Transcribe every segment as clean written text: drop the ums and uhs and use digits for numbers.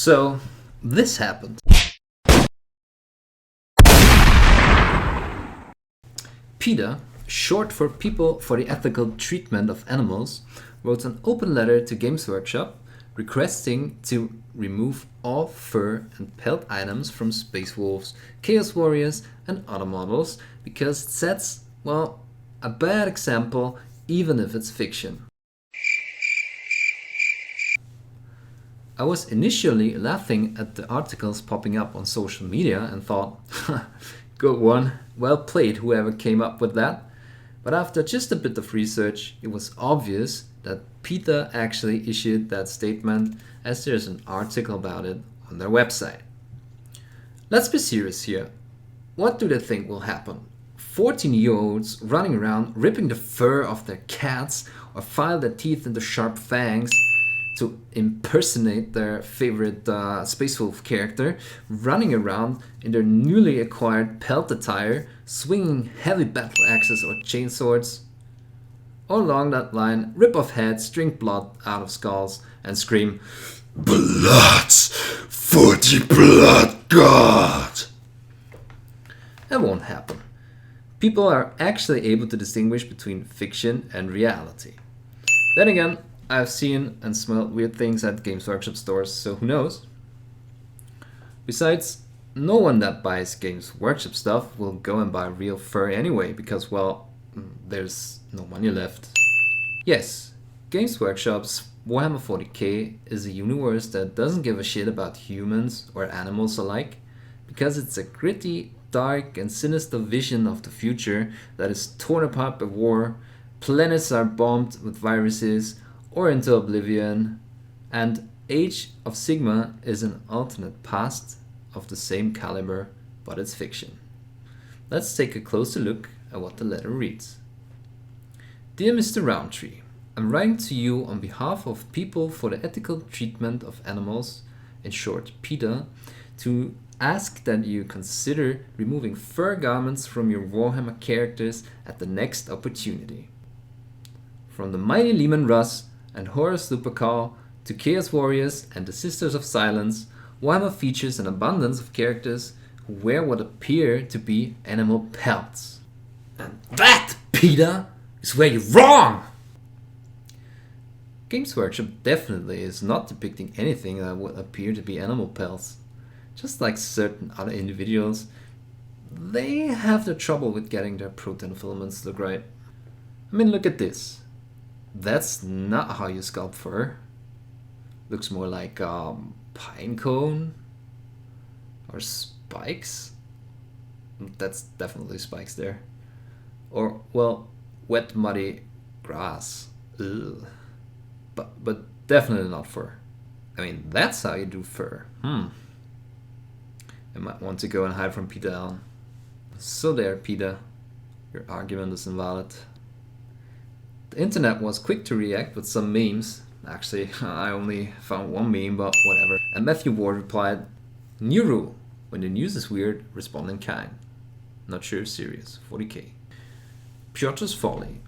So, this happened. PETA, short for People for the Ethical Treatment of Animals, wrote an open letter to Games Workshop requesting to remove all fur and pelt items from Space Wolves, Chaos Warriors, and other models because it sets, well, a bad example even if it's fiction. I was initially laughing at the articles popping up on social media and thought, good one, well played whoever came up with that. But after just a bit of research, it was obvious that PETA actually issued that statement, as there's an article about it on their website. Let's be serious here. What do they think will happen? 14-year-olds running around ripping the fur off their cats or file their teeth into sharp fangs to impersonate their favorite Space Wolf character, running around in their newly acquired pelt attire, swinging heavy battle axes or chainswords. Or along that line, rip off heads, drink blood out of skulls, and scream, "Blood for the blood god!" That won't happen. People are actually able to distinguish between fiction and reality. Then again, I've seen and smelled weird things at Games Workshop stores, so who knows? Besides, no one that buys Games Workshop stuff will go and buy real fur anyway, because, well, there's no money left. Yes, Games Workshop's Warhammer 40k is a universe that doesn't give a shit about humans or animals alike, because it's a gritty, dark and sinister vision of the future that is torn apart by war, planets are bombed with viruses or into oblivion, and Age of Sigma is an alternate past of the same caliber, but it's fiction. Let's take a closer look at what the letter reads. Dear Mr. Roundtree, I'm writing to you on behalf of People for the Ethical Treatment of Animals, in short PETA, to ask that you consider removing fur garments from your Warhammer characters at the next opportunity. From the mighty Leman Russ and Horus Lupercal to Chaos Warriors and the Sisters of Silence, Warhammer features an abundance of characters who wear what appear to be animal pelts. And that, PETA, is where you're wrong! Games Workshop definitely is not depicting anything that would appear to be animal pelts. Just like certain other individuals, they have their trouble with getting their protein filaments to look right. I mean, look at this. That's not how you sculpt fur. Looks more like pine cone or spikes. That's definitely spikes there. Or, well, wet muddy grass. Ugh. But definitely not fur. I mean, that's how you do fur. I might want to go and hide from PETA Allen. So there, PETA. Your argument is invalid. The internet was quick to react with some memes. Actually, I only found one meme, but whatever. And Matthew Ward replied, "New rule. When the news is weird, respond in kind. Not sure if serious. 40k. Piotr's Folly.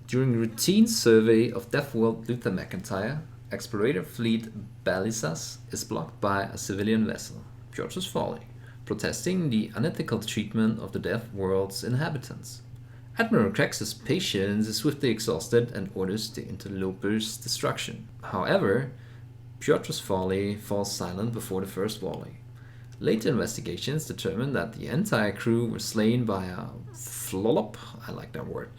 During routine survey of Deathworld Luther McIntyre, explorator fleet Belisas is blocked by a civilian vessel, Piotr's Folly, protesting the unethical treatment of the Death World's inhabitants. Admiral Crex's patience is swiftly exhausted and orders the interloper's destruction. However, Piotr's Folly falls silent before the first volley. Later investigations determined that the entire crew were slain by a flolop, I like that word,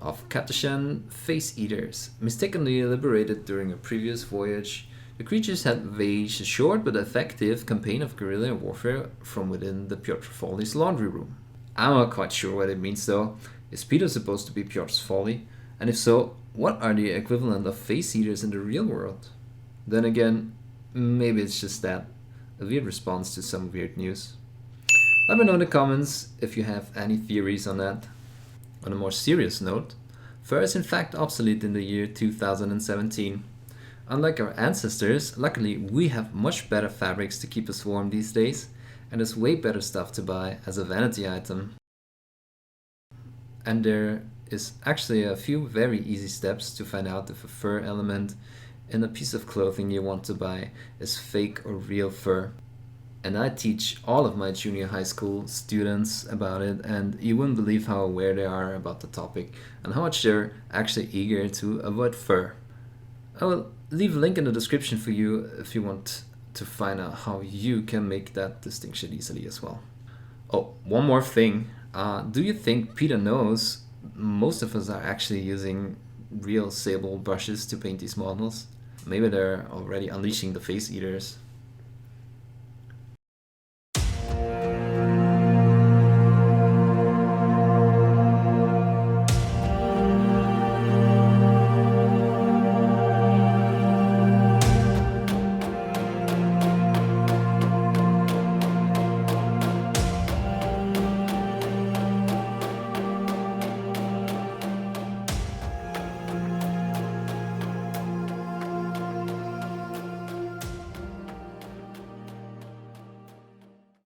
of Katashan face eaters, mistakenly liberated during a previous voyage. The creatures had waged a short but effective campaign of guerrilla warfare from within the Piotr Folly's laundry room. I'm not quite sure what it means though. Is Peter supposed to be Piotr's Folly? And if so, what are the equivalent of face eaters in the real world? Then again, maybe it's just that. A weird response to some weird news. Let me know in the comments if you have any theories on that. On a more serious note, fur is in fact obsolete in the year 2017. Unlike our ancestors, luckily we have much better fabrics to keep us warm these days, and there's way better stuff to buy as a vanity item. And there is actually a few very easy steps to find out if a fur element in a piece of clothing you want to buy is fake or real fur. And I teach all of my junior high school students about it, and you wouldn't believe how aware they are about the topic and how much they're actually eager to avoid fur. I will leave a link in the description for you if you want to find out how you can make that distinction easily as well. Oh, one more thing. Do you think PETA knows most of us are actually using real sable brushes to paint these models? Maybe they're already unleashing the face eaters.